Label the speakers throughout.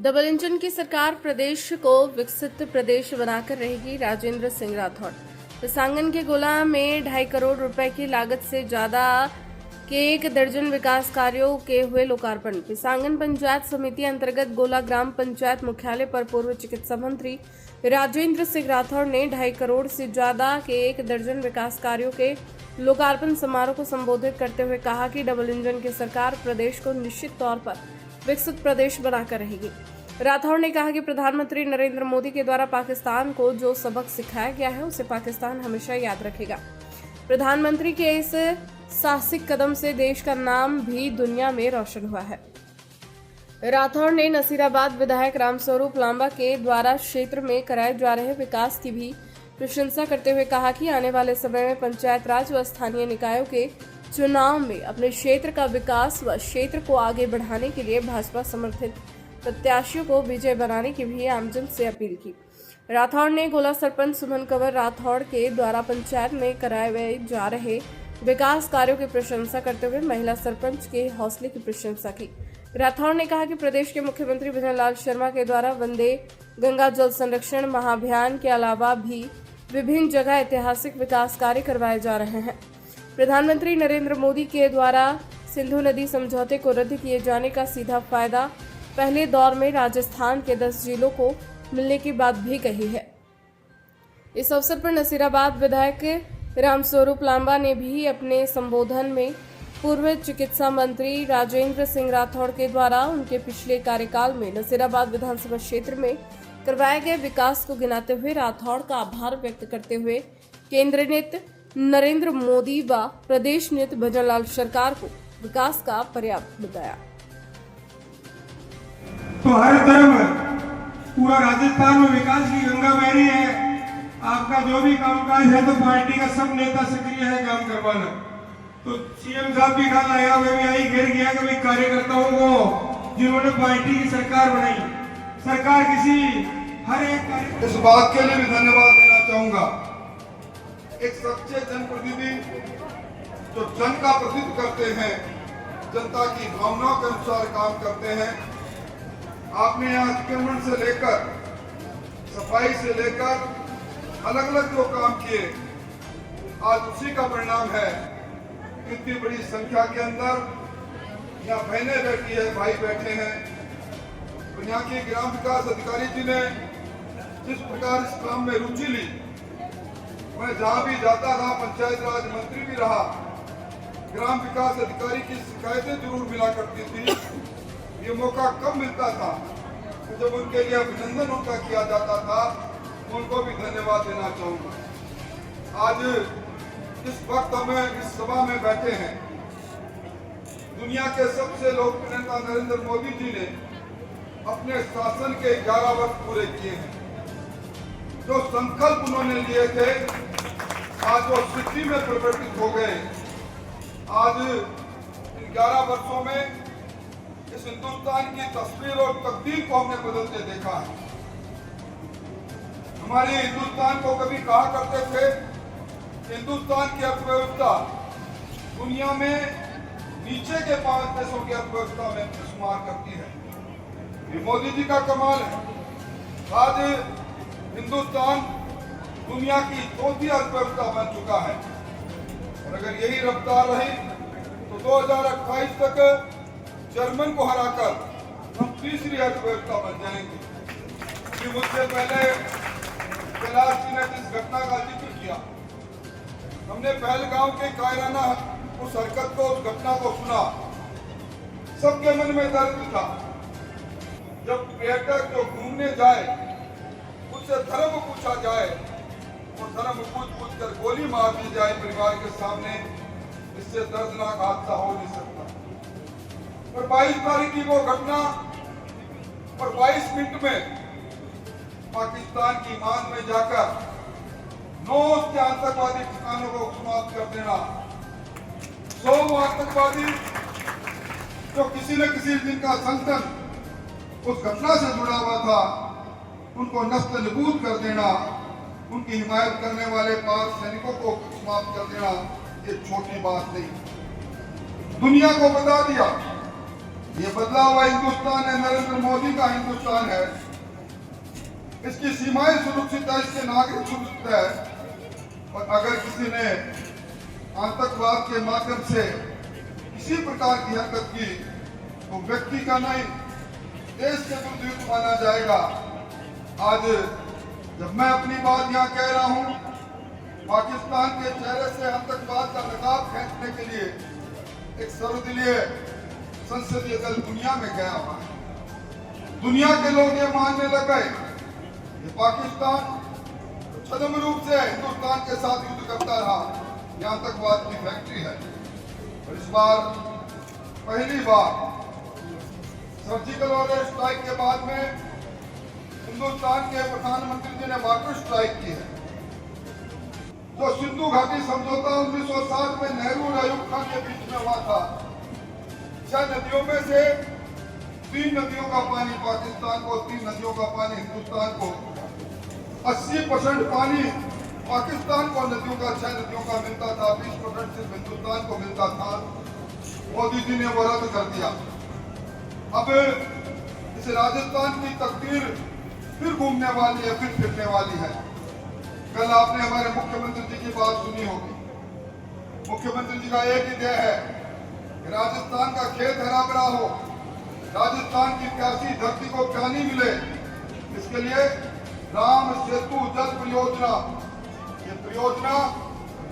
Speaker 1: Double engine की सरकार प्रदेश को विकसित प्रदेश बनाकर रहेगी। राजेंद्र सिंह राठौड़। पिसांगन के गोला में 2.5 करोड़ रुपए की लागत से ज्यादा के 1 दर्जन विकास कार्यों के हुए लोकार्पण। पिसांगन पंचायत समिति अंतर्गत गोला ग्राम पंचायत मुख्यालय पर पूर्व चिकित्सा मंत्री राजेंद्र सिंह राठौड़ ने 2.5 करोड़ से ज्यादा के 1 दर्जन विकास कार्यों के लोकार्पण समारोह को संबोधित करते हुए कहा कि डबल इंजन की सरकार प्रदेश को निश्चित तौर पर विकसित प्रदेश बनाकर रहेगी। राठौड़ ने कहा कि प्रधानमंत्री नरेंद्र मोदी के द्वारा पाकिस्तान को जो सबक सिखाया गया है उसे पाकिस्तान हमेशा याद रखेगा। प्रधानमंत्री के इस साहसिक कदम से देश का नाम भी दुनिया में रोशन हुआ है। राठौड़ ने नसीराबाद विधायक रामस्वरूप लांबा के द्वारा क्षेत्र में कराए जा रहे विकास की भी प्रशंसा करते हुए कहा कि आने वाले समय में पंचायत राज व स्थानीय निकायों के चुनाव में अपने क्षेत्र का विकास व क्षेत्र को आगे बढ़ाने के लिए भाजपा समर्थित प्रत्याशियों को विजय बनाने की भी आमजन से अपील की। राठौड़ ने गोला सरपंच सुमन कंवर राठौड़ के द्वारा पंचायत में कराए जा रहे विकास कार्यों की प्रशंसा करते हुए महिला सरपंच के हौसले की प्रशंसा की। राठौड़ ने कहा कि प्रदेश के मुख्यमंत्री भजन लाल शर्मा के द्वारा वंदे गंगा जल संरक्षण महाअभियान के अलावा भी विभिन्न जगह ऐतिहासिक विकास कार्य करवाए जा रहे हैं। प्रधानमंत्री नरेंद्र मोदी के द्वारा सिंधु नदी समझौते को रद्द किए जाने का सीधा फायदा पहले दौर में राजस्थान के 10 जिलों को मिलने की बात भी कही है। इस अवसर पर नसीराबाद विधायक रामस्वरूप लांबा ने भी अपने संबोधन में पूर्व चिकित्सा मंत्री राजेंद्र सिंह राठौड़ के द्वारा उनके पिछले कार्यकाल में नसीराबाद विधानसभा क्षेत्र में करवाए गए विकास को गिनाते हुए राठौड़ का आभार व्यक्त करते हुए केंद्र नेत नरेंद्र मोदी व प्रदेश नेत भजन लाल सरकार को विकास का पर्याप्त बताया।
Speaker 2: तो हर तरफ पूरा राजस्थान में विकास की गंगा बह रही है। आपका जो भी कामकाज है तो पार्टी का सब नेता सक्रिय है काम करवाना। तो सीएम साहब भी कल आया, वे भी आई घेर गया कि भाई कार्यकर्ताओं को जिन्होंने पार्टी की सरकार बनाई, सरकार किसी हर एक इस बात के लिए भी धन्यवाद देना चाहूंगा। एक सच्चे जनप्रतिनिधि जो जन का प्रतिनिधित्व करते हैं, जनता की भावनाओं के अनुसार काम करते हैं। आपने यहाँ अतिक्रमण से लेकर सफाई से लेकर अलग अलग जो काम किए, आज उसी का परिणाम है। इतनी बड़ी संख्या के अंदर यहाँ बहनें बैठी है, भाई बैठे हैं। और यहाँ की ग्राम विकास अधिकारी जी ने जिस प्रकार इस काम में रुचि ली, मैं जहां भी जाता रहा, पंचायत राज मंत्री भी रहा, ग्राम विकास अधिकारी की शिकायतें जरूर मिला करती थी। ये मौका कब मिलता था तो जब उनके लिए अभिनंदन उनका किया जाता था। उनको भी धन्यवाद देना चाहूंगा। आज इस वक्त हमें इस सभा में बैठे हैं, दुनिया के सबसे लोकप्रिय नेता नरेंद्र मोदी जी ने अपने शासन के 11 वर्ष पूरे किए हैं। जो संकल्प उन्होंने लिए थे आज वो सिद्धि में परिवर्तित हो गए। आज इन 11 वर्षों में इस हिंदुस्तान की तस्वीर और तकदीर को हमने बदलते देखा है। हमारे हिंदुस्तान को कभी कहा करते थे हिंदुस्तान की अर्थव्यवस्था दुनिया में नीचे के 5 देशों की अर्थव्यवस्था में शुमार करती है। ये मोदी जी का कमाल है। आज हिंदुस्तान दुनिया की 4थी अर्थव्यवस्था बन चुका है और अगर यही रफ्तार रही तो 2028 तक जर्मन को हराकर हम 3री अर्थव्यवस्था बन जाएंगे। मुझसे पहले कैलाश जी ने जिस घटना का जिक्र किया, हमने पहलगांव के कायराना उस हरकत को, उस घटना को सुना, सबके मन में दर्द था। जब पर्यटक जो घूमने जाए उससे धर्म पूछा जाए और धर्म पूछ कर गोली मार दी जाए परिवार के सामने, इससे दर्दनाक हादसा हो नहीं सकता। और 22 तारीख की वो घटना और 22 मिनट में पाकिस्तान की मान में जाकर 9 के आतंकवादी ठिकानों को समाप्त कर देना। 100 आतंकवादी जो किसी न किसी दिन का संगठन उस घटना से जुड़ा हुआ था, उनको नस्ल नबूद कर देना, उनकी हिमायत करने वाले 5 सैनिकों को समाप्त कर देना, ये छोटी बात नहीं। दुनिया को बता दिया
Speaker 3: ये बदला हुआ हिंदुस्तान है, नरेंद्र मोदी का हिंदुस्तान है। इसकी सीमाएं सुरक्षित है, इसके नागरिक सुरक्षित है। और अगर किसी ने आतंकवाद के माध्यम से किसी प्रकार की हरकत की तो व्यक्ति का नहीं, देश के विरुद्ध युद्ध माना जाएगा। आज जब मैं अपनी बात यहाँ कह रहा हूँ, पाकिस्तान के चेहरे से आतंकवाद का नकाब फेंकने के लिए एक सर्वदलीय संसदीय दल दुनिया में गया हुआ है। दुनिया के लोग ये मानने लग गए कि पाकिस्तान छद्म रूप से हिंदुस्तान के साथ युद्ध करता रहा, ये आतंकवाद की फैक्ट्री है। और इस बार पहली बार सर्जिकल ऑर्डर स्ट्राइक के बाद में हिंदुस्तान के प्रधानमंत्री जी ने वाटर स्ट्राइक की है। जो सिंधु घाटी समझौता 1960 में नेहरू और अयूब खान के बीच में हुआ था, 6 नदियों में से 3 नदियों का पानी पाकिस्तान को, 3 नदियों का पानी हिंदुस्तान को, 80% पानी पाकिस्तान को नदियों का, 6 नदियों का मिलता था, 20% सिर्फ हिंदुस्तान को मिलता था। मोदी जी ने वो रद्द कर दिया। अब इस राजस्थान की तकदीर फिर घूमने वाली है, फिर फिरने वाली है। कल आपने हमारे मुख्यमंत्री जी की बात सुनी होगी। मुख्यमंत्री जी का एक ही ध्येय है कि राजस्थान का खेत हरा भरा हो, राजस्थान की प्यासी धरती को पानी मिले। इसके लिए राम सेतु जल परियोजना, ये परियोजना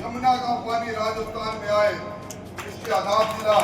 Speaker 3: यमुना का पानी राजस्थान में आए, इसकी आधारशिला